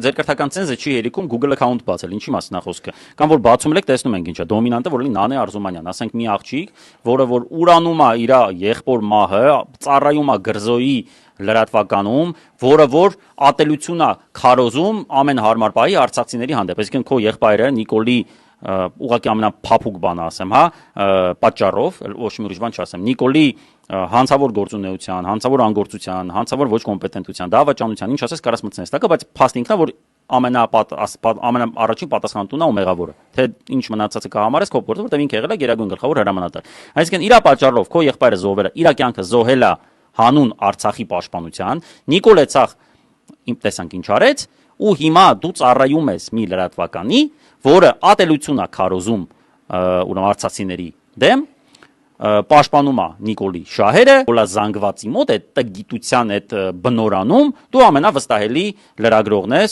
Ձեր կրթական ցենզը չի հերիքում Google account բացել, ինչի մասին է խոսքը։ Կամ որ բացում եք, տեսնում ենք ինչա, դոմինանտը որ լինի Նանե Արզումանյան, ասենք մի աղջիկ, որը որ ուրանում է իր եղբոր մահը, ծառայում է Գրզոյի լրատվականում, որը որ ատելություն է քարոզում ամեն հարմար պահի արցախցիների հանդեպ։ Այսինքն քո եղբայրը Նիկոլի ուղղակի ամենափափուկ բանը ասեմ, հա, պատճառով, ոչ մի ուրիշ բան չասեմ, Նիկոլի հանցավոր գործունեության, հանցավոր անգործության, հանցավոր ոչ կոմպետենտության, դավաճանության, ինչ ասես կարաս մտցնես տակը, բայց փաստ ինքնա որ ամենաառաջին պատասխանատունն է ու մեղավորը։ Թե ինչ մնացածը կհամարես քո գործը, որտեղ ինքը եղել է գերագույն գլխավոր հրամանատար։ Այսինքն իր պատճառով քո եղբայրը զոհվել է, իր կյանքը զոհել է հանուն Արցախի պաշտպանության, Նիկոլը ցախ տեսանք ինչ արեց, ու հիմա դու ծառայում ես մի լրատվականի, որը ատելություն է քարոզում ուրեմն արցախցիների դեմ, պաշտպանում է Նիկոլի շահերը, որը զանգվածի մոտ այդ գիտության այդ բնորանում դու ամենավստահելի լրագրողն ես